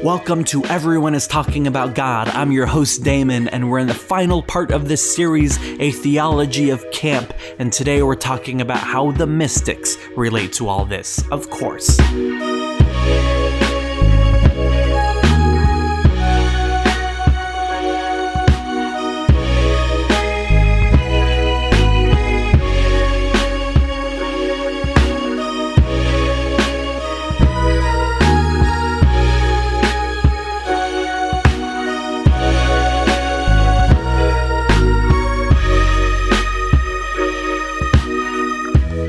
Welcome to Everyone is Talking About God. I'm your host, Damon, and we're in the final part of this series, A Theology of Camp, and today we're talking about how the mystics relate to all this, of course.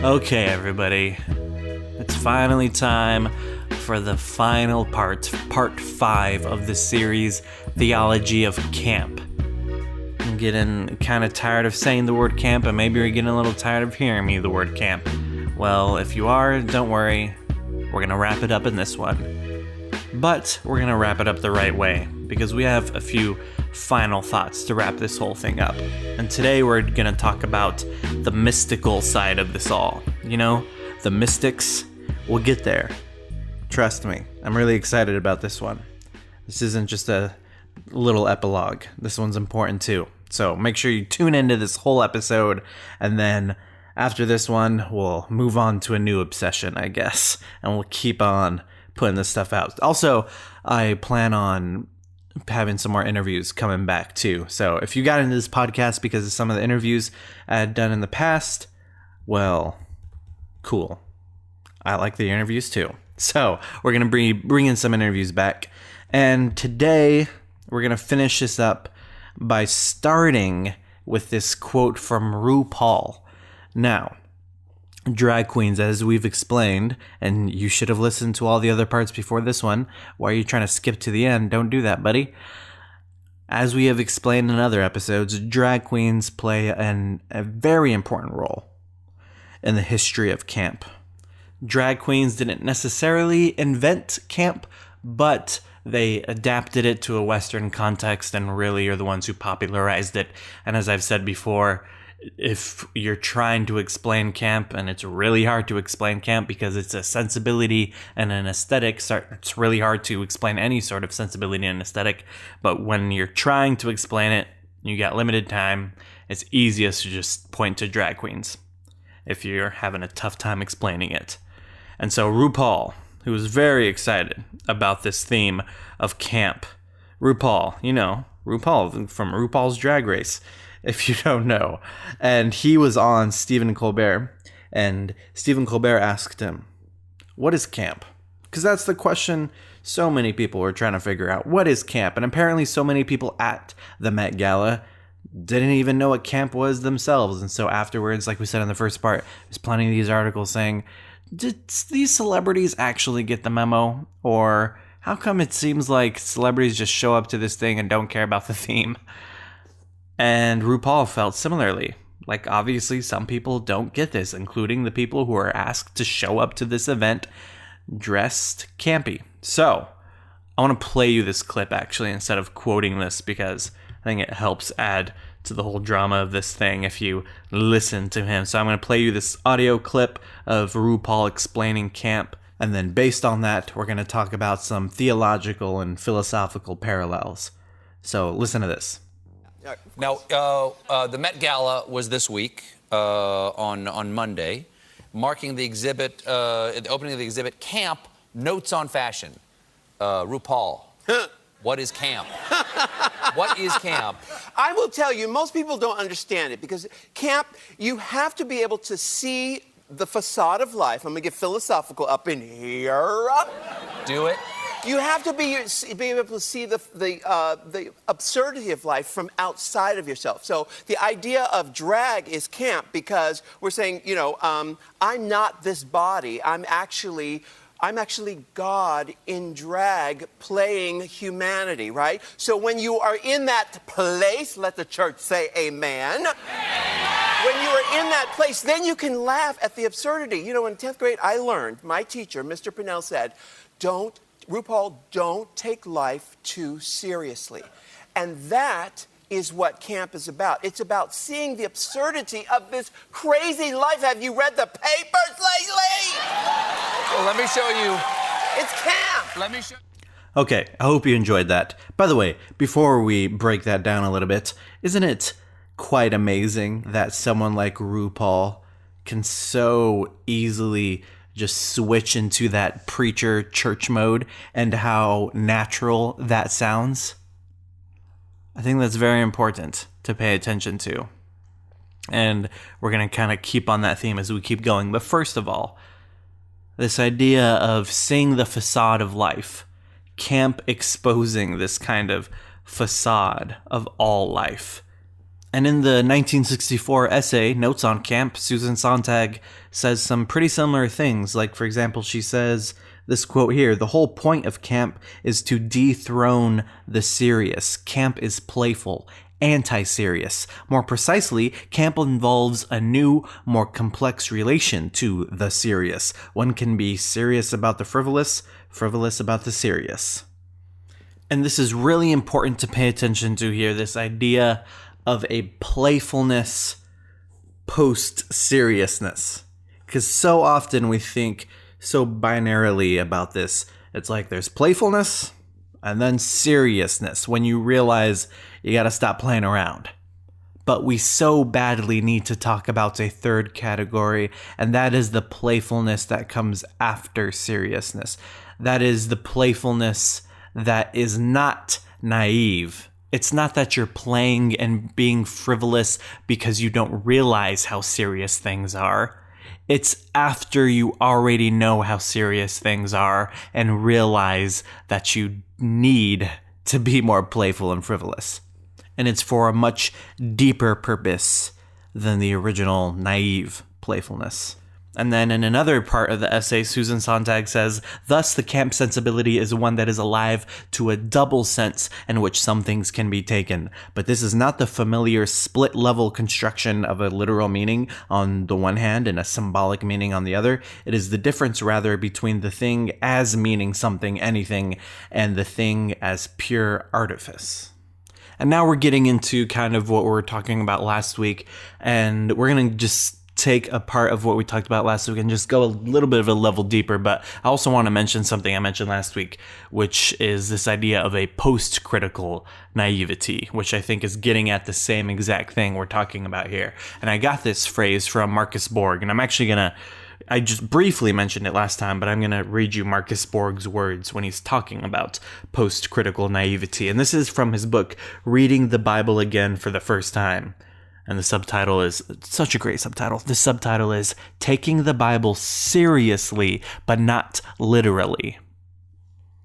Okay, everybody, it's finally time for the final part 5 of this series, Theology of Camp. I'm getting kind of tired of saying the word camp, and maybe you're getting a little tired of hearing me the word camp. Well, if you are, don't worry, we're going to wrap it up in this one. But we're going to wrap it up the right way, because we have a few final thoughts to wrap this whole thing up. And today we're going to talk about the mystical side of this all. You know, the mystics. We'll get there. Trust me, I'm really excited about this one. This isn't just a little epilogue. This one's important too. So make sure you tune into this whole episode, and then after this one, we'll move on to a new obsession, I guess, and we'll keep on putting this stuff out. Also, I plan on having some more interviews coming back too. So if you got into this podcast because of some of the interviews I had done in the past, well, cool. I like the interviews too. So we're going to be bringing some interviews back. And today we're going to finish this up by starting with this quote from RuPaul. Now, drag queens, as we've explained, and you should have listened to all the other parts before this one. Why are you trying to skip to the end? Don't do that, buddy. As we have explained in other episodes, drag queens play a very important role in the history of camp. Drag queens didn't necessarily invent camp, but they adapted it to a Western context and really are the ones who popularized it. And as I've said before, if you're trying to explain camp, and it's really hard to explain camp because it's a sensibility and an aesthetic, it's really hard to explain any sort of sensibility and aesthetic, but when you're trying to explain it, you got limited time, it's easiest to just point to drag queens if you're having a tough time explaining it. And so RuPaul, who was very excited about this theme of camp, RuPaul, you know, RuPaul from RuPaul's Drag Race, if you don't know. And he was on Stephen Colbert, and Stephen Colbert asked him, what is camp? Because that's the question so many people were trying to figure out. What is camp? And apparently so many people at the Met Gala didn't even know what camp was themselves. And so afterwards, like we said in the first part, there's plenty of these articles saying, did these celebrities actually get the memo? Or how come it seems like celebrities just show up to this thing and don't care about the theme? And RuPaul felt similarly. Like, obviously, some people don't get this, including the people who are asked to show up to this event dressed campy. So, I want to play you this clip, actually, instead of quoting this, because I think it helps add to the whole drama of this thing if you listen to him. So I'm going to play you this audio clip of RuPaul explaining camp, and then based on that, we're going to talk about some theological and philosophical parallels. So, listen to this. Now, the Met Gala was this week on Monday, marking the exhibit, the opening of the exhibit, Camp, Notes on Fashion. RuPaul, what is camp? What is camp? I will tell you, most people don't understand it, because camp, you have to be able to see the facade of life. I'm going to get philosophical up in here. Do it. You have to be able to see the absurdity of life from outside of yourself. So the idea of drag is camp, because we're saying, you know, I'm not this body. I'm actually God in drag playing humanity, right? So when you are in that place, let the church say amen. When you are in that place, then you can laugh at the absurdity. You know, in 10th grade, I learned, my teacher, Mr. Pinnell, said, RuPaul, don't take life too seriously. And that is what camp is about. It's about seeing the absurdity of this crazy life. Have you read the papers lately? Well, let me show you. It's camp. Let me show. Okay, I hope you enjoyed that. By the way, before we break that down a little bit, isn't it quite amazing that someone like RuPaul can so easily just switch into that preacher church mode and how natural that sounds? I think that's very important to pay attention to. And we're going to kind of keep on that theme as we keep going. But first of all, this idea of seeing the facade of life, Camp exposing this kind of facade of all life. And in the 1964 essay, Notes on Camp, Susan Sontag says some pretty similar things. Like, for example, she says this quote here: "The whole point of camp is to dethrone the serious. Camp is playful, anti-serious. More precisely, camp involves a new, more complex relation to the serious. One can be serious about the frivolous, frivolous about the serious." And this is really important to pay attention to here, this idea of a playfulness post-seriousness. Because so often we think so binarily about this. It's like there's playfulness and then seriousness when you realize you gotta stop playing around. But we so badly need to talk about a third category, and that is the playfulness that comes after seriousness. That is the playfulness that is not naive. It's not that you're playing and being frivolous because you don't realize how serious things are. It's after you already know how serious things are and realize that you need to be more playful and frivolous. And it's for a much deeper purpose than the original naive playfulness. And then in another part of the essay, Susan Sontag says, "Thus, the camp sensibility is one that is alive to a double sense in which some things can be taken. But this is not the familiar split-level construction of a literal meaning on the one hand and a symbolic meaning on the other. It is the difference, rather, between the thing as meaning something, anything, and the thing as pure artifice." And now we're getting into kind of what we were talking about last week, and we're going to just take a part of what we talked about last week and just go a little bit of a level deeper. But I also want to mention something I mentioned last week, which is this idea of a postcritical naivety, which I think is getting at the same exact thing we're talking about here. And I got this phrase from Marcus Borg, and I'm actually going to, I just briefly mentioned it last time, but I'm going to read you Marcus Borg's words when he's talking about postcritical naivety. And this is from his book, Reading the Bible Again for the First Time. And the subtitle is such a great subtitle. The subtitle is Taking the Bible Seriously, but Not Literally.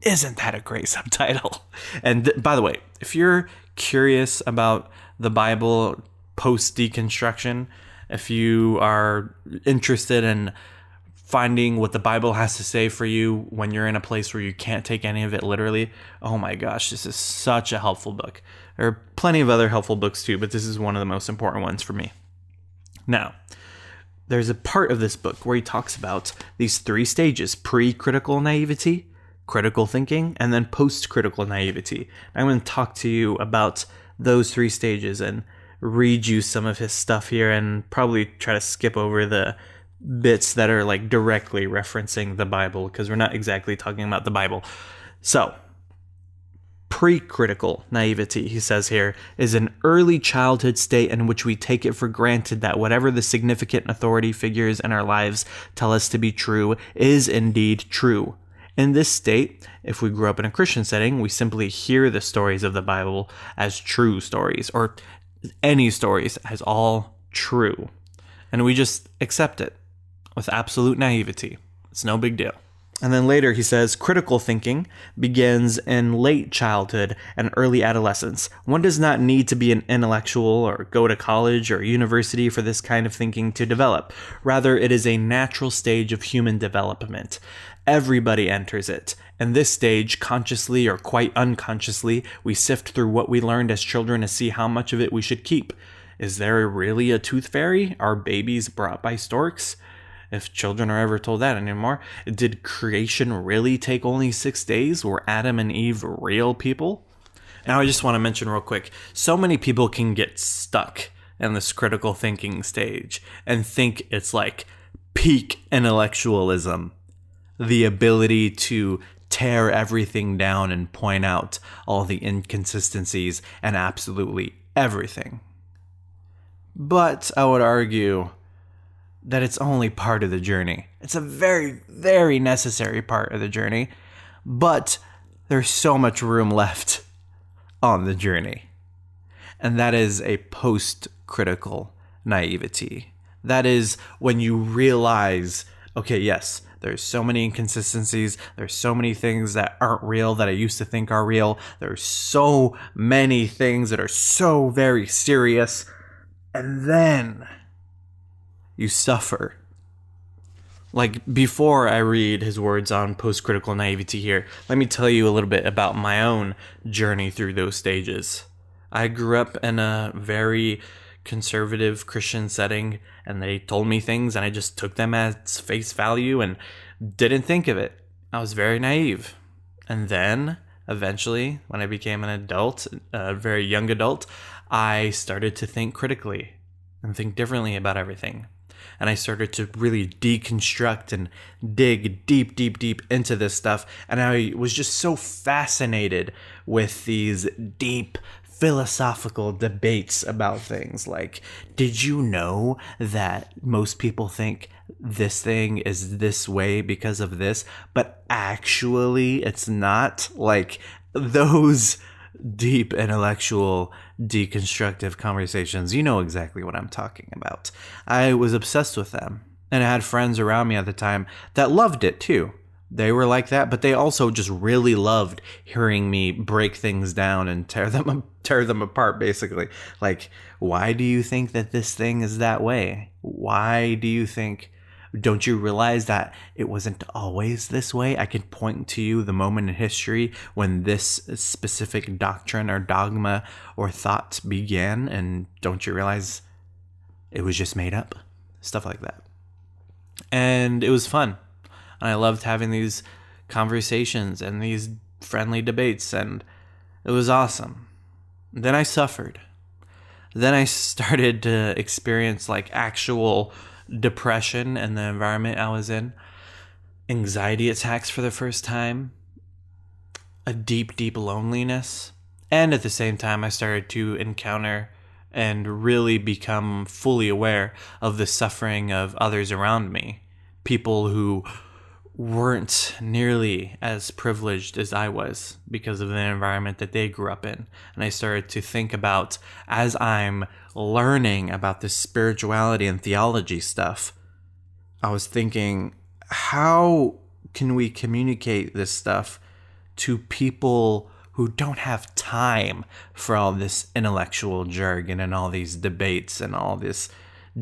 Isn't that a great subtitle? And by the way, if you're curious about the Bible post-deconstruction, if you are interested in finding what the Bible has to say for you when you're in a place where you can't take any of it literally, oh my gosh, this is such a helpful book. There are plenty of other helpful books too, but this is one of the most important ones for me. Now, there's a part of this book where he talks about these three stages: pre-critical naivety, critical thinking, and then post-critical naivety. I'm going to talk to you about those three stages and read you some of his stuff here and probably try to skip over the bits that are like directly referencing the Bible, because we're not exactly talking about the Bible. So, precritical naivety, he says here, is an early childhood state in which we take it for granted that whatever the significant authority figures in our lives tell us to be true is indeed true. In this state, if we grew up in a Christian setting, we simply hear the stories of the Bible as true stories, or any stories as all true, and we just accept it with absolute naivety. It's no big deal. And then later he says, critical thinking begins in late childhood and early adolescence. One does not need to be an intellectual or go to college or university for this kind of thinking to develop. Rather, it is a natural stage of human development. Everybody enters it. In this stage, consciously or quite unconsciously, we sift through what we learned as children to see how much of it we should keep. Is there really a tooth fairy? Are babies brought by storks? If children are ever told that anymore. Did creation really take only 6 days? Were Adam and Eve real people? Now I just want to mention real quick, so many people can get stuck in this critical thinking stage and think it's like peak intellectualism. The ability to tear everything down and point out all the inconsistencies and absolutely everything. But I would argue that it's only part of the journey. It's a very, very necessary part of the journey, but there's so much room left on the journey. And that is a post-critical naivety. That is when you realize, okay, yes, there's so many inconsistencies. There's so many things that aren't real that I used to think are real. There's so many things that are so very serious. And then you suffer. Like, before I read his words on post-critical naivety here, let me tell you a little bit about my own journey through those stages. I grew up in a very conservative Christian setting, and they told me things, and I just took them as face value and didn't think of it. I was very naive. And then, eventually, when I became an adult, a very young adult, I started to think critically and think differently about everything. And I started to really deconstruct and dig deep, deep, deep into this stuff. And I was just so fascinated with these deep philosophical debates about things. Like, did you know that most people think this thing is this way because of this, but actually it's not? Like, those deep intellectual deconstructive conversations, you know exactly what I'm talking about. I was obsessed with them, and I had friends around me at the time that loved it too. They were like that, but they also just really loved hearing me break things down and tear them apart, basically. Like, why do you think that this thing is that way? Why do you think... Don't you realize that it wasn't always this way? I could point to you the moment in history when this specific doctrine or dogma or thought began, and don't you realize it was just made up? Stuff like that. And it was fun. And I loved having these conversations and these friendly debates, and it was awesome. Then I suffered. Then I started to experience like actual depression in the environment I was in, anxiety attacks for the first time, a deep, deep loneliness. And at the same time, I started to encounter and really become fully aware of the suffering of others around me. People who weren't nearly as privileged as I was because of the environment that they grew up in. And I started to think about, as I'm learning about this spirituality and theology stuff, I was thinking, how can we communicate this stuff to people who don't have time for all this intellectual jargon and all these debates and all this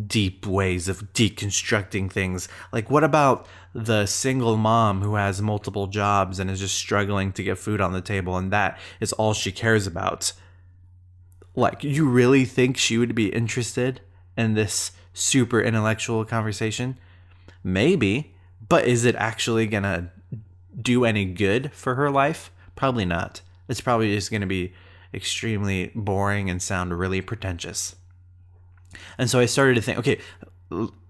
deep ways of deconstructing things? Like, what about the single mom who has multiple jobs and is just struggling to get food on the table, and that is all she cares about? Like, you really think she would be interested in this super intellectual conversation? Maybe, but is it actually gonna do any good for her life? Probably not. It's probably just gonna be extremely boring and sound really pretentious. And so I started to think, okay,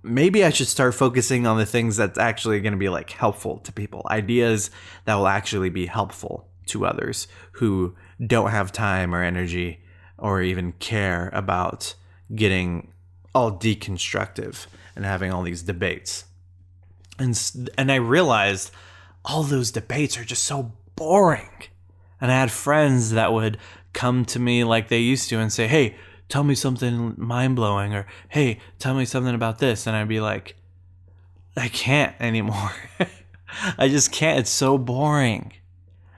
maybe I should start focusing on the things that's actually going to be like helpful to people, ideas that will actually be helpful to others who don't have time or energy or even care about getting all deconstructive and having all these debates. And I realized all those debates are just so boring. And I had friends that would come to me like they used to and say, hey, tell me something mind-blowing, or hey, tell me something about this. And I'd be like, I can't anymore. I just can't. It's so boring.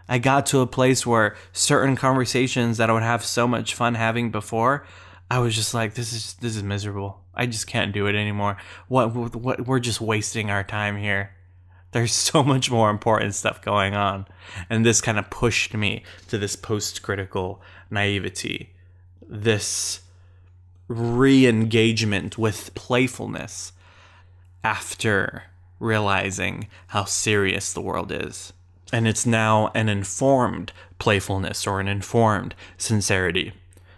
I got to a place where certain conversations that I would have so much fun having before, I was just like, this is miserable. I just can't do it anymore. What we're just wasting our time here. There's so much more important stuff going on. And this kind of pushed me to this post-critical naivety, this re-engagement with playfulness after realizing how serious the world is. And it's now an informed playfulness or an informed sincerity.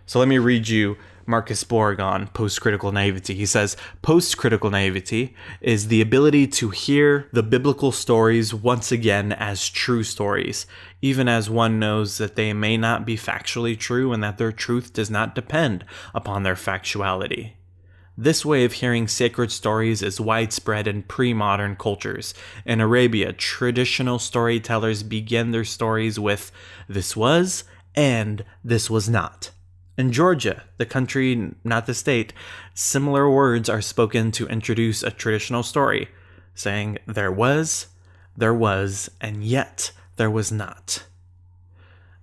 So let me read you Marcus Borg on Postcritical naivety. He says, postcritical naivety is the ability to hear the biblical stories once again as true stories, even as one knows that they may not be factually true and that their truth does not depend upon their factuality. This way of hearing sacred stories is widespread in pre-modern cultures. In Arabia, traditional storytellers begin their stories with, "This was," and "this was not." In Georgia, the country, not the state, similar words are spoken to introduce a traditional story, saying, there was, and yet there was not.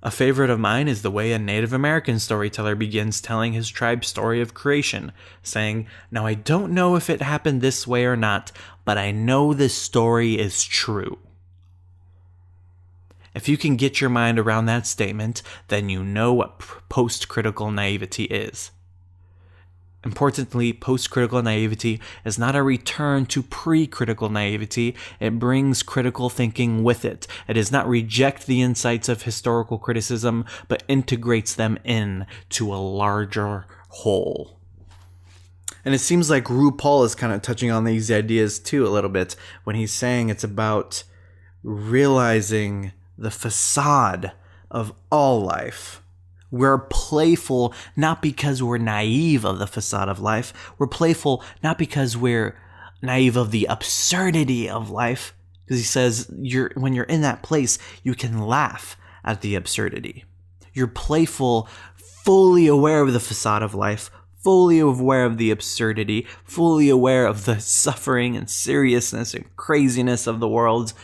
A favorite of mine is the way a Native American storyteller begins telling his tribe's story of creation, saying, "Now I don't know if it happened this way or not, but I know this story is true." If you can get your mind around that statement, then you know what postcritical naivety is. Importantly, postcritical naivety is not a return to precritical naivety. It brings critical thinking with it. It does not reject the insights of historical criticism, but integrates them into a larger whole. And it seems like RuPaul is kind of touching on these ideas too a little bit when he's saying it's about realizing the facade of all life. We're playful not because we're naive of the facade of life. We're playful not because we're naive of the absurdity of life. Because he says when you're in that place, you can laugh at the absurdity. You're playful, fully aware of the facade of life, fully aware of the absurdity, fully aware of the suffering and seriousness and craziness of the world.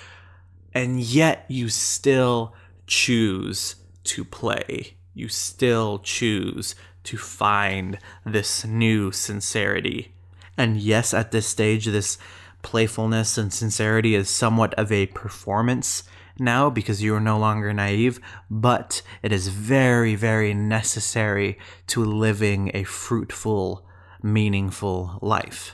And yet you still choose to play. You still choose to find this new sincerity. And yes, at this stage, this playfulness and sincerity is somewhat of a performance now because you are no longer naive, but it is very, very necessary to living a fruitful, meaningful life.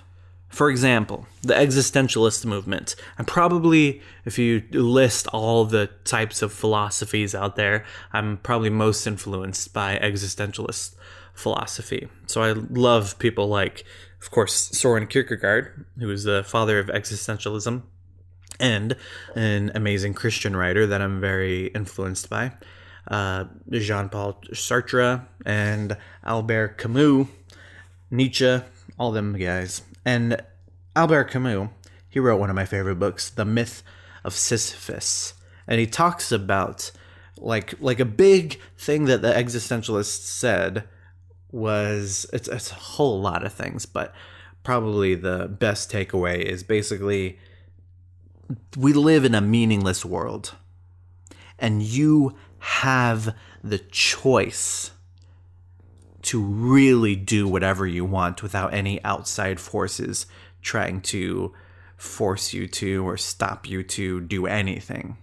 For example, the existentialist movement. And probably, if you list all the types of philosophies out there, I'm probably most influenced by existentialist philosophy. So I love people like, of course, Soren Kierkegaard, who is the father of existentialism, and an amazing Christian writer that I'm very influenced by, Jean-Paul Sartre and Albert Camus, Nietzsche, all them guys. And Albert Camus, he wrote one of my favorite books, The Myth of Sisyphus. And he talks about, like a big thing that the existentialists said was, it's a whole lot of things, but probably the best takeaway is basically, we live in a meaningless world. And you have the choice to really do whatever you want without any outside forces trying to force you to or stop you to do anything.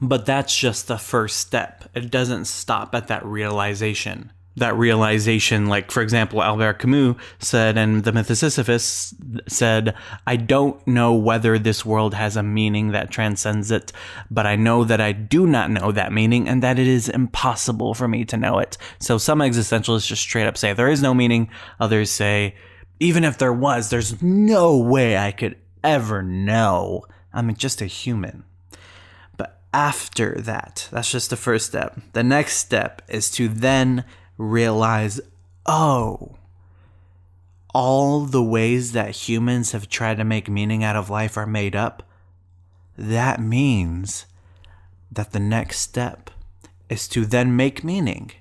But that's just the first step. It doesn't stop at that realization. That realization, like, for example, Albert Camus said in The Myth of Sisyphus, said, "I don't know whether this world has a meaning that transcends it, but I know that I do not know that meaning and that it is impossible for me to know it." So some existentialists just straight up say there is no meaning. Others say, even if there was, there's no way I could ever know. I'm just a human. But after that, that's just the first step. The next step is to then realize, oh, all the ways that humans have tried to make meaning out of life are made up. That means that the next step is to then make meaning.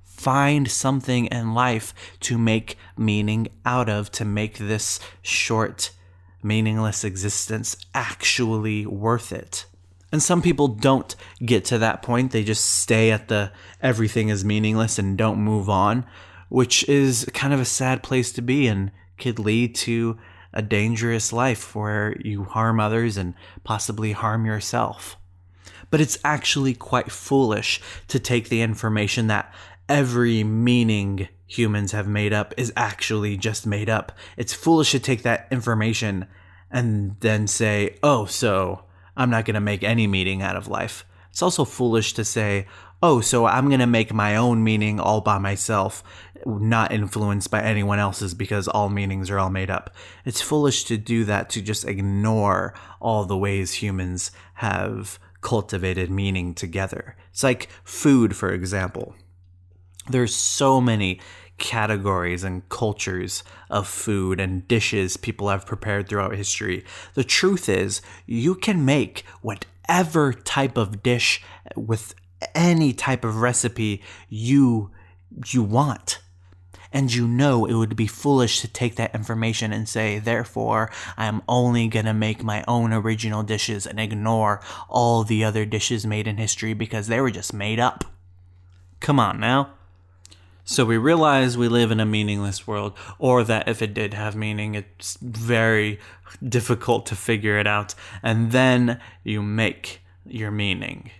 Find something in life to make meaning out of, to make this short, meaningless existence actually worth it. And some people don't get to that point. They just stay at the everything is meaningless and don't move on, which is kind of a sad place to be and could lead to a dangerous life where you harm others and possibly harm yourself. But it's actually quite foolish to take the information that every meaning humans have made up is actually just made up. It's foolish to take that information and then say, oh, so I'm not going to make any meaning out of life. It's also foolish to say, oh, so I'm going to make my own meaning all by myself, not influenced by anyone else's because all meanings are all made up. It's foolish to do that, to just ignore all the ways humans have cultivated meaning together. It's like food, for example. There's so many categories and cultures of food and dishes people have prepared throughout history. The truth is, you can make whatever type of dish with any type of recipe you want. And you know it would be foolish to take that information and say, therefore, I'm only going to make my own original dishes and ignore all the other dishes made in history because they were just made up. Come on now. So we realize we live in a meaningless world, or that if it did have meaning, it's very difficult to figure it out. And then you make your meaning.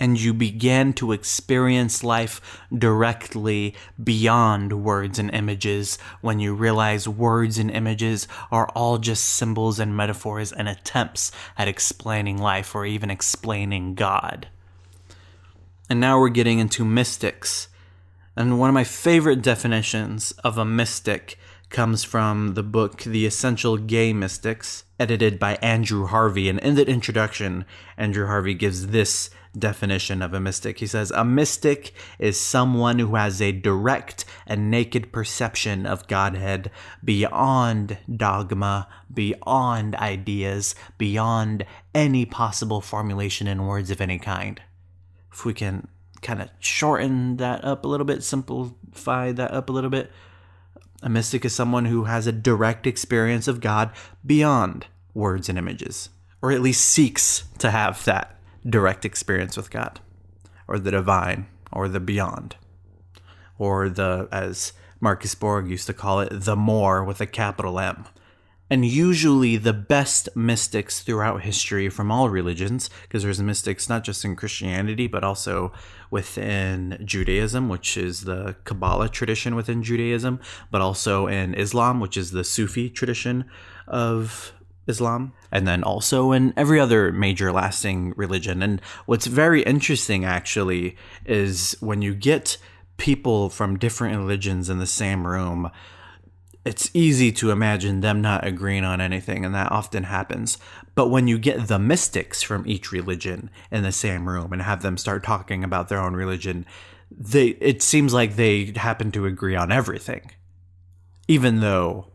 And you begin to experience life directly beyond words and images when you realize words and images are all just symbols and metaphors and attempts at explaining life or even explaining God. And now we're getting into mystics. And one of my favorite definitions of a mystic comes from the book The Essential Gay Mystics, edited by Andrew Harvey. And in the introduction, Andrew Harvey gives this definition of a mystic. He says, a mystic is someone who has a direct and naked perception of Godhead beyond dogma, beyond ideas, beyond any possible formulation in words of any kind. If we can kind of shorten that up a little bit, simplify that up a little bit. A mystic is someone who has a direct experience of God beyond words and images, or at least seeks to have that direct experience with God, or the divine, or the beyond, or the, as Marcus Borg used to call it, the more with a capital M. And usually the best mystics throughout history from all religions, because there's mystics not just in Christianity, but also within Judaism, which is the Kabbalah tradition within Judaism, but also in Islam, which is the Sufi tradition of Islam, and then also in every other major lasting religion. And what's very interesting, actually, is when you get people from different religions in the same room, it's easy to imagine them not agreeing on anything, and that often happens. But when you get the mystics from each religion in the same room and have them start talking about their own religion, it seems like they happen to agree on everything, even though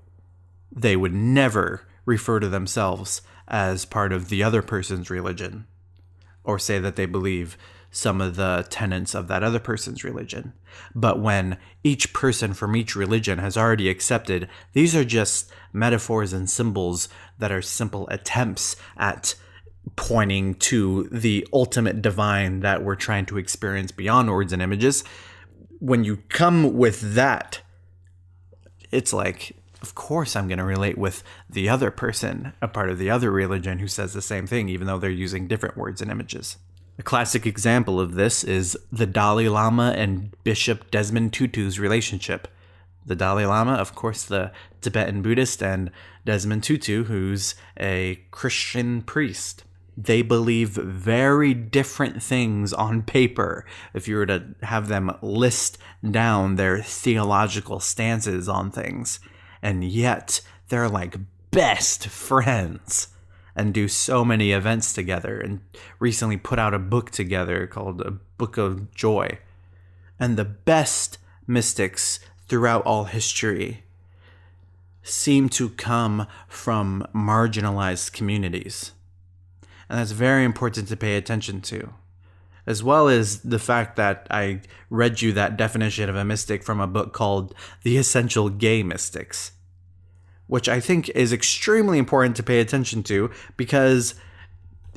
they would never refer to themselves as part of the other person's religion or say that they believe some of the tenets of that other person's religion. But when each person from each religion has already accepted these are just metaphors and symbols that are simple attempts at pointing to the ultimate divine that we're trying to experience beyond words and images, when you come with that, it's like, of course I'm going to relate with the other person, a part of the other religion who says the same thing, even though they're using different words and images. A classic example of this is the Dalai Lama and Bishop Desmond Tutu's relationship. The Dalai Lama, of course, the Tibetan Buddhist, and Desmond Tutu, who's a Christian priest. They believe very different things on paper. If you were to have them list down their theological stances on things, and yet they're like best friends and do so many events together, and recently put out a book together called A Book of Joy. And the best mystics throughout all history seem to come from marginalized communities. And that's very important to pay attention to. As well as the fact that I read you that definition of a mystic from a book called The Essential Gay Mystics, which I think is extremely important to pay attention to, because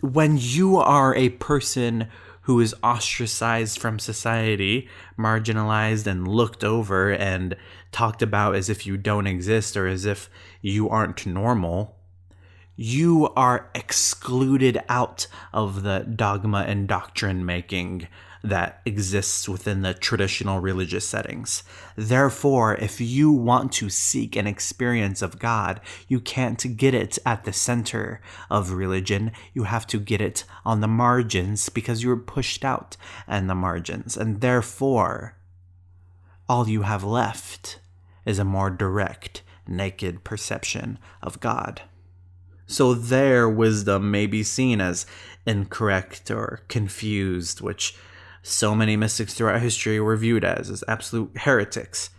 when you are a person who is ostracized from society, marginalized and looked over and talked about as if you don't exist or as if you aren't normal, you are excluded out of the dogma and doctrine making that exists within the traditional religious settings. Therefore, if you want to seek an experience of God, you can't get it at the center of religion. You have to get it on the margins because you were pushed out and the margins. And therefore, all you have left is a more direct, naked perception of God. So their wisdom may be seen as incorrect or confused, which so many mystics throughout history were viewed as absolute heretics.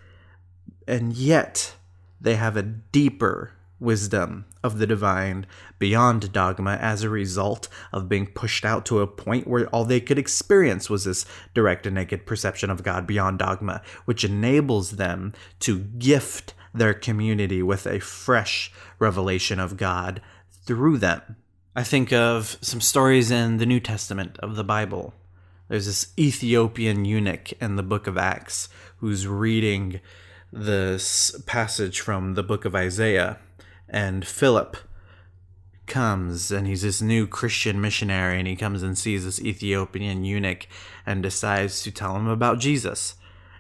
And yet, they have a deeper wisdom of the divine beyond dogma as a result of being pushed out to a point where all they could experience was this direct and naked perception of God beyond dogma, which enables them to gift their community with a fresh revelation of God through them. I think of some stories in the New Testament of the Bible. There's this Ethiopian eunuch in the book of Acts who's reading this passage from the book of Isaiah, and Philip comes, and he's this new Christian missionary, and he comes and sees this Ethiopian eunuch and decides to tell him about Jesus.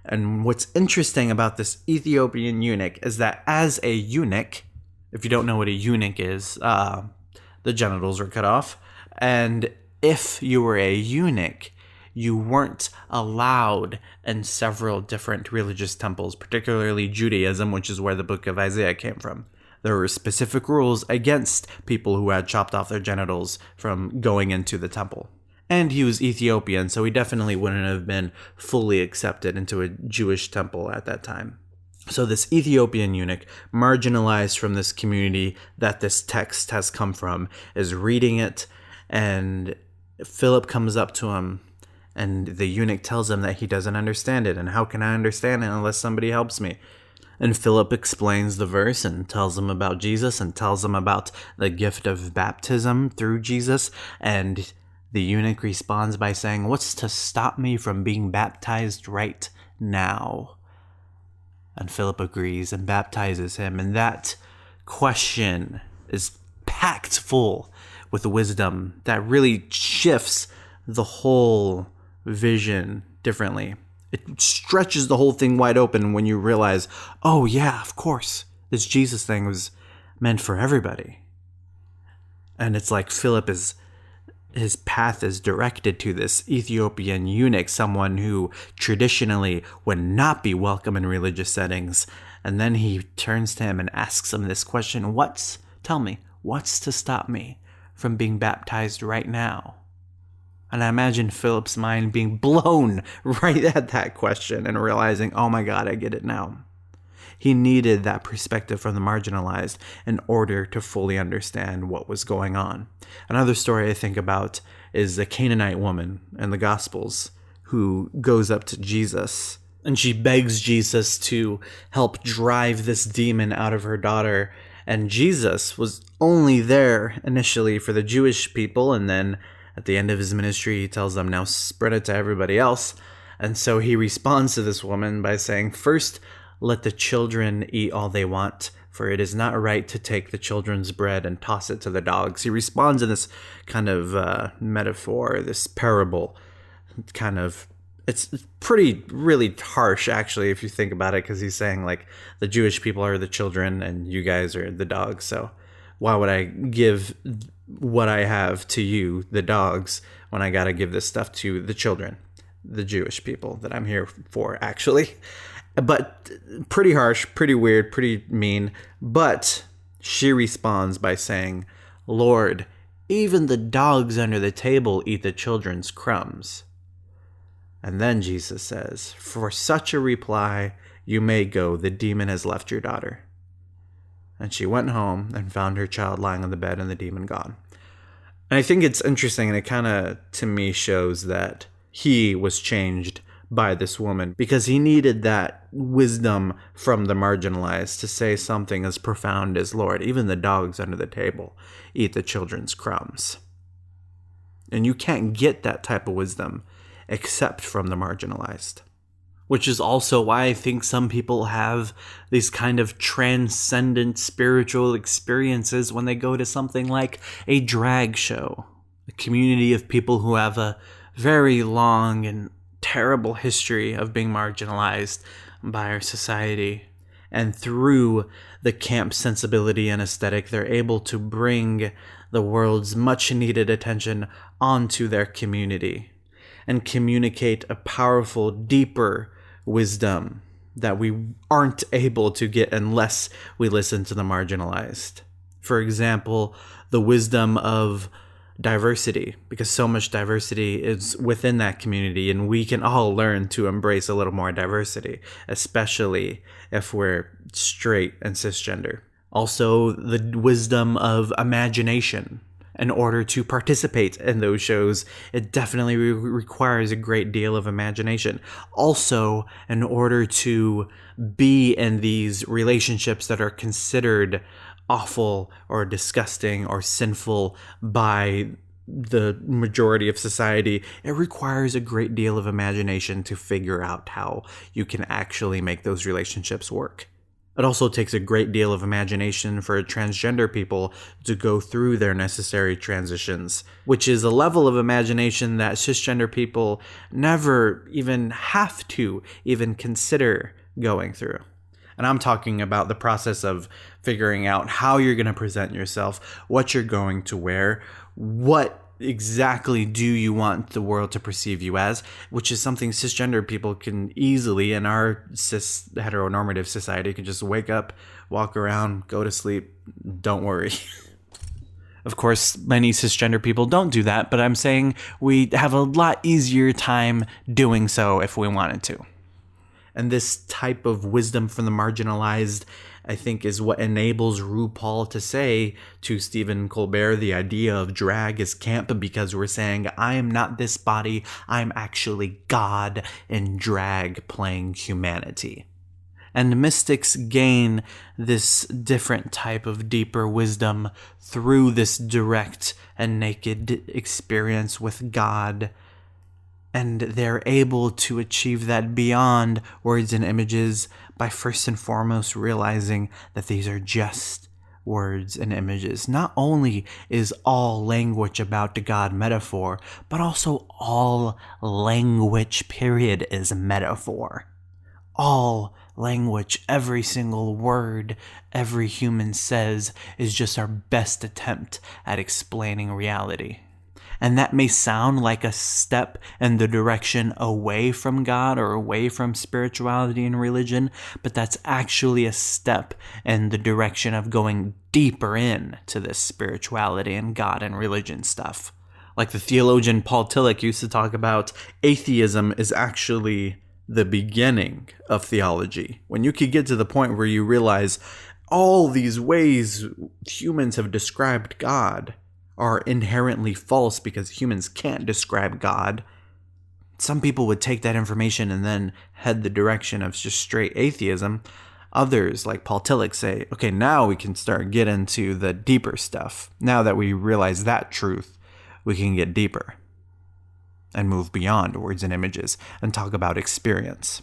And what's interesting about this Ethiopian eunuch is that as a eunuch, if you don't know what a eunuch is, the genitals are cut off. And if you were a eunuch, you weren't allowed in several different religious temples, particularly Judaism, which is where the book of Isaiah came from. There were specific rules against people who had chopped off their genitals from going into the temple. And he was Ethiopian, so he definitely wouldn't have been fully accepted into a Jewish temple at that time. So this Ethiopian eunuch, marginalized from this community that this text has come from, is reading it, and Philip comes up to him, and the eunuch tells him that he doesn't understand it, and how can I understand it unless somebody helps me? And Philip explains the verse and tells him about Jesus and tells him about the gift of baptism through Jesus, and the eunuch responds by saying, "What's to stop me from being baptized right now?" And Philip agrees and baptizes him. And that question is packed full with wisdom that really shifts the whole vision differently. It stretches the whole thing wide open when you realize, oh yeah, of course, this Jesus thing was meant for everybody. And it's like his path is directed to this Ethiopian eunuch, someone who traditionally would not be welcome in religious settings. And then he turns to him and asks him this question, tell me, what's to stop me from being baptized right now? And I imagine Philip's mind being blown right at that question and realizing, oh my God, I get it now. He needed that perspective from the marginalized in order to fully understand what was going on. Another story I think about is the Canaanite woman in the Gospels who goes up to Jesus and she begs Jesus to help drive this demon out of her daughter. And Jesus was only there initially for the Jewish people, and then at the end of his ministry, he tells them, now spread it to everybody else. And so he responds to this woman by saying, first, let the children eat all they want, for it is not right to take the children's bread and toss it to the dogs. He responds in this kind of metaphor, this parable. It's pretty, really harsh, actually, if you think about it, because he's saying, like, the Jewish people are the children and you guys are the dogs. So why would I give what I have to you, the dogs, when I got to give this stuff to the children, the Jewish people that I'm here for, actually? But pretty harsh, pretty weird, pretty mean. But she responds by saying, Lord, even the dogs under the table eat the children's crumbs. And then Jesus says, for such a reply, you may go. The demon has left your daughter. And she went home and found her child lying on the bed and the demon gone. And I think it's interesting, and it kind of, to me, shows that he was changed by this woman because he needed that wisdom from the marginalized to say something as profound as, Lord, even the dogs under the table eat the children's crumbs. And you can't get that type of wisdom except from the marginalized. Which is also why I think some people have these kind of transcendent spiritual experiences when they go to something like a drag show. A community of people who have a very long and terrible history of being marginalized by our society. And through the camp sensibility and aesthetic, they're able to bring the world's much-needed attention onto their community and communicate a powerful, deeper wisdom that we aren't able to get unless we listen to the marginalized. For example, the wisdom of diversity, because so much diversity is within that community, and we can all learn to embrace a little more diversity, especially if we're straight and cisgender. Also, the wisdom of imagination. In order to participate in those shows, it definitely requires a great deal of imagination. Also, in order to be in these relationships that are considered awful or disgusting or sinful by the majority of society, it requires a great deal of imagination to figure out how you can actually make those relationships work. It also takes a great deal of imagination for transgender people to go through their necessary transitions, which is a level of imagination that cisgender people never even have to even consider going through. And I'm talking about the process of figuring out how you're going to present yourself, what you're going to wear, what exactly do you want the world to perceive you as, which is something cisgender people can easily, in our cis heteronormative society, can just wake up, walk around, go to sleep, don't worry. Of course, many cisgender people don't do that, but I'm saying we have a lot easier time doing so if we wanted to. And this type of wisdom from the marginalized, I think, is what enables RuPaul to say to Stephen Colbert the idea of drag is camp, because we're saying, I am not this body, I'm actually God in drag playing humanity. And mystics gain this different type of deeper wisdom through this direct and naked experience with God. And they're able to achieve that beyond words and images by first and foremost realizing that these are just words and images. Not only is all language about the God metaphor, but also all language, period, is metaphor. All language, every single word every human says is just our best attempt at explaining reality. And that may sound like a step in the direction away from God or away from spirituality and religion, but that's actually a step in the direction of going deeper into this spirituality and God and religion stuff. Like the theologian Paul Tillich used to talk about, atheism is actually the beginning of theology. When you could get to the point where you realize all these ways humans have described God are inherently false because humans can't describe God, some people would take that information and then head the direction of just straight atheism. Others, like Paul Tillich, say, okay, now we can start get into the deeper stuff. Now that we realize that truth, we can get deeper and move beyond words and images and talk about experience.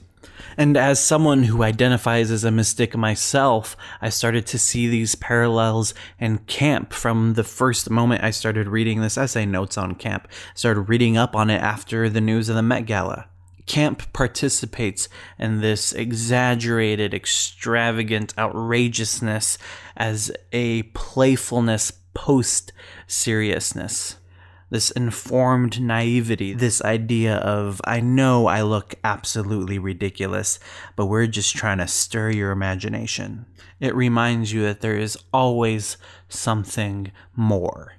And as someone who identifies as a mystic myself, I started to see these parallels in camp from the first moment I started reading this essay, Notes on Camp. I started reading up on it after the news of the Met Gala. Camp participates in this exaggerated, extravagant outrageousness as a playfulness post-seriousness. This informed naivety, this idea of, I know I look absolutely ridiculous, but we're just trying to stir your imagination. It reminds you that there is always something more.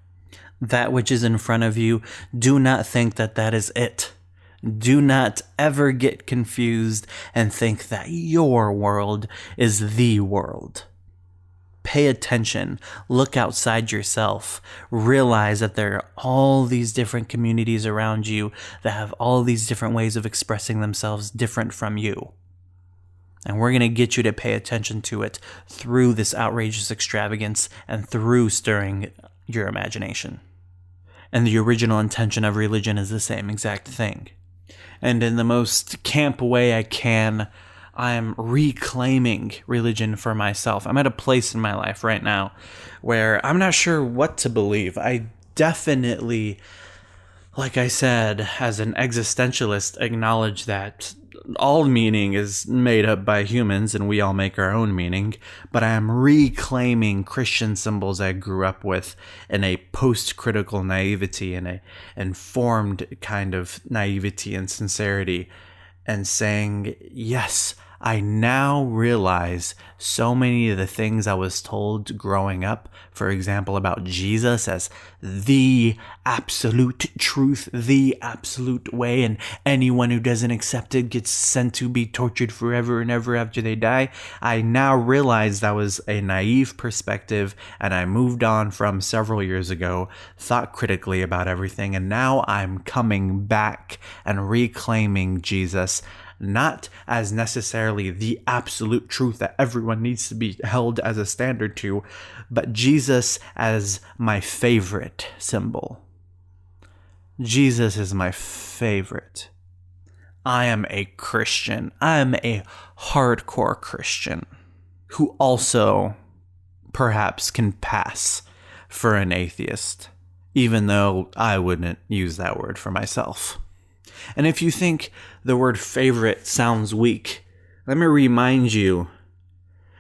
That which is in front of you, do not think that that is it. Do not ever get confused and think that your world is the world. Pay attention, look outside yourself, realize that there are all these different communities around you that have all these different ways of expressing themselves different from you. And we're going to get you to pay attention to it through this outrageous extravagance and through stirring your imagination. And the original intention of religion is the same exact thing. And in the most camp way I can, I'm reclaiming religion for myself. I'm at a place in my life right now where I'm not sure what to believe. I definitely Like I said, as an existentialist, acknowledge that all meaning is made up by humans and we all make our own meaning, but I am reclaiming Christian symbols I grew up with in a post-critical naivety, in a informed kind of naivety and sincerity, and saying, yes, I now realize so many of the things I was told growing up, for example, about Jesus as the absolute truth, the absolute way, and anyone who doesn't accept it gets sent to be tortured forever and ever after they die. I now realize that was a naive perspective, and I moved on from several years ago, thought critically about everything, and now I'm coming back and reclaiming Jesus, not as necessarily the absolute truth that everyone needs to be held as a standard to, but Jesus as my favorite symbol. Jesus is my favorite. I am a Christian. I am a hardcore Christian who also perhaps can pass for an atheist, even though I wouldn't use that word for myself. And if you think the word favorite sounds weak, let me remind you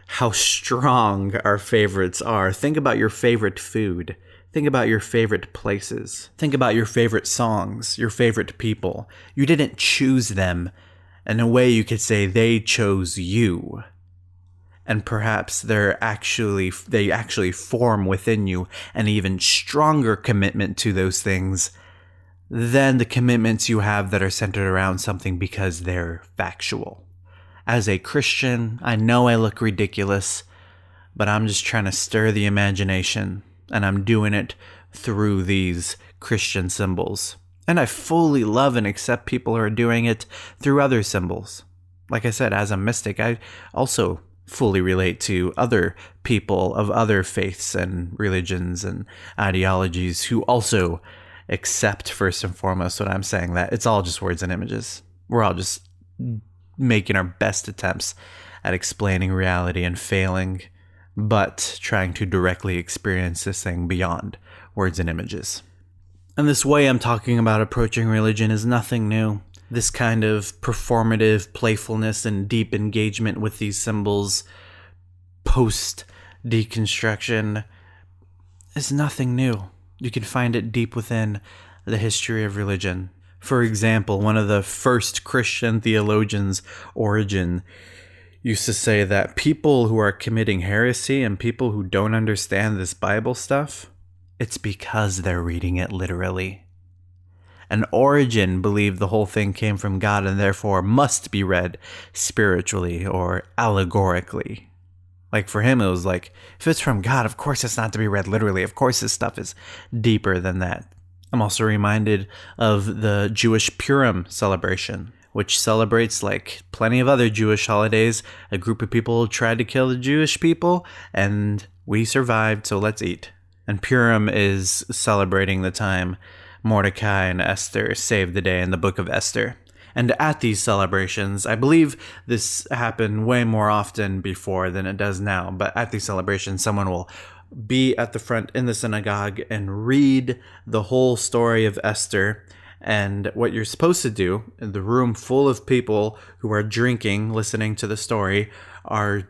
how strong our favorites are. Think about your favorite food. Think about your favorite places. Think about your favorite songs, your favorite people. You didn't choose them. In a way, you could say they chose you. And perhaps they actually form within you an even stronger commitment to those things than the commitments you have that are centered around something because they're factual. As a Christian, I know I look ridiculous, but I'm just trying to stir the imagination, and I'm doing it through these Christian symbols. And I fully love and accept people who are doing it through other symbols. Like I said, as a mystic, I also fully relate to other people of other faiths and religions and ideologies who also accept, first and foremost, what I'm saying, that it's all just words and images. We're all just making our best attempts at explaining reality and failing, but trying to directly experience this thing beyond words and images. And this way I'm talking about approaching religion is nothing new. This kind of performative playfulness and deep engagement with these symbols post-deconstruction is nothing new. You can find it deep within the history of religion. For example, one of the first Christian theologians, Origen, used to say that people who are committing heresy and people who don't understand this Bible stuff, it's because they're reading it literally. And Origen believed the whole thing came from God and therefore must be read spiritually or allegorically. Like for him, it was like, if it's from God, of course it's not to be read literally. Of course this stuff is deeper than that. I'm also reminded of the Jewish Purim celebration, which celebrates, like plenty of other Jewish holidays, a group of people tried to kill the Jewish people, and we survived, so let's eat. And Purim is celebrating the time Mordecai and Esther saved the day in the book of Esther. And at these celebrations, I believe this happened way more often before than it does now, but at these celebrations, someone will be at the front in the synagogue and read the whole story of Esther. And what you're supposed to do in the room full of people who are drinking, listening to the story,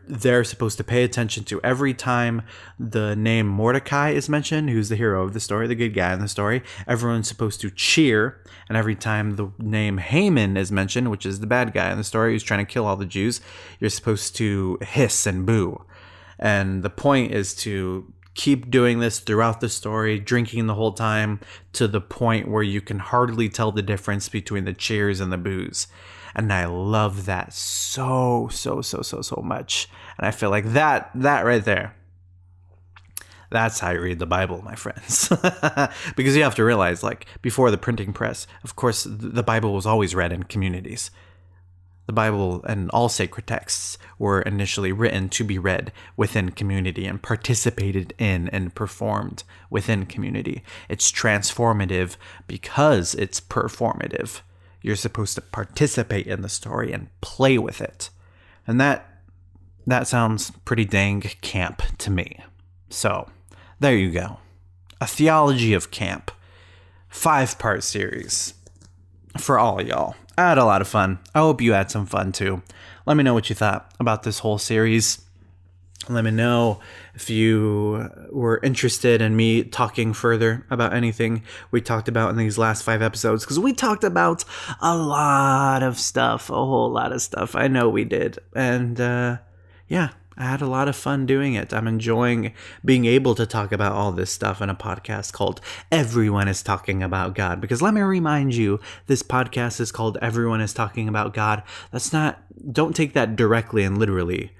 they're supposed to pay attention to every time the name Mordecai is mentioned, who's the hero of the story, the good guy in the story. Everyone's supposed to cheer. And every time the name Haman is mentioned, which is the bad guy in the story who's trying to kill all the Jews, you're supposed to hiss and boo. And the point is to keep doing this throughout the story, drinking the whole time, to the point where you can hardly tell the difference between the cheers and the boos. And I love that so much. And I feel like that right there, that's how you read the Bible, my friends. Because you have to realize, like, before the printing press, of course, the Bible was always read in communities. The Bible and all sacred texts were initially written to be read within community and participated in and performed within community. It's transformative because it's performative. You're supposed to participate in the story and play with it. And that sounds pretty dang camp to me. So, there you go. A theology of camp 5-part series for all y'all. I had a lot of fun. I hope you had some fun too. Let me know what you thought about this whole series. Let me know if you were interested in me talking further about anything we talked about in these last 5 episodes, because we talked about a lot of stuff, a whole lot of stuff. I know we did. And yeah, I had a lot of fun doing it. I'm enjoying being able to talk about all this stuff in a podcast called Everyone is Talking About God. Because let me remind you, this podcast is called Everyone is Talking About God. Don't take that directly and literally.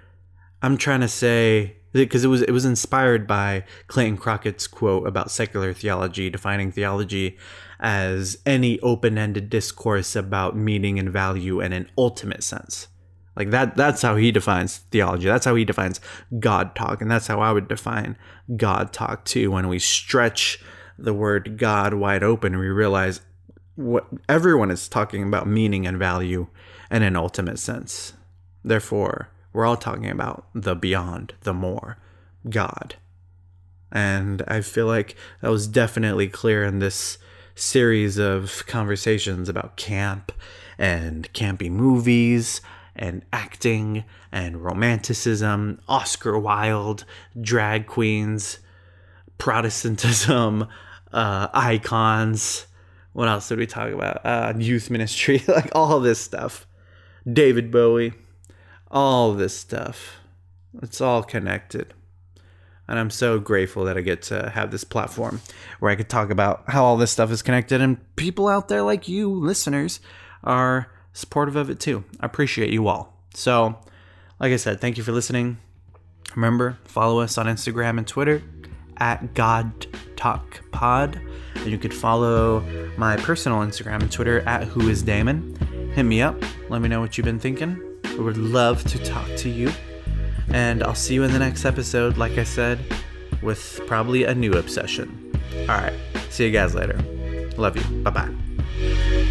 I'm trying to say, because it was inspired by Clayton Crockett's quote about secular theology, defining theology as any open-ended discourse about meaning and value in an ultimate sense. Like that's how he defines theology. That's how he defines God talk. And that's how I would define God talk too. When we stretch the word God wide open, we realize what everyone is talking about meaning and value in an ultimate sense. Therefore, we're all talking about the beyond, the more, God. And I feel like that was definitely clear in this series of conversations about camp and campy movies and acting and romanticism, Oscar Wilde, drag queens, Protestantism, icons. What else did we talk about? Youth ministry, like all this stuff. David Bowie. All this stuff. It's all connected. And I'm so grateful that I get to have this platform where I could talk about how all this stuff is connected, and people out there like you, listeners, are supportive of it too. I appreciate you all. So, like I said, thank you for listening. Remember, follow us on Instagram and Twitter at GodTalkPod. And you could follow my personal Instagram and Twitter at WhoIsDamon. Hit me up. Let me know what you've been thinking. I would love to talk to you. And I'll see you in the next episode, like I said, with probably a new obsession. All right. See you guys later. Love you. Bye-bye.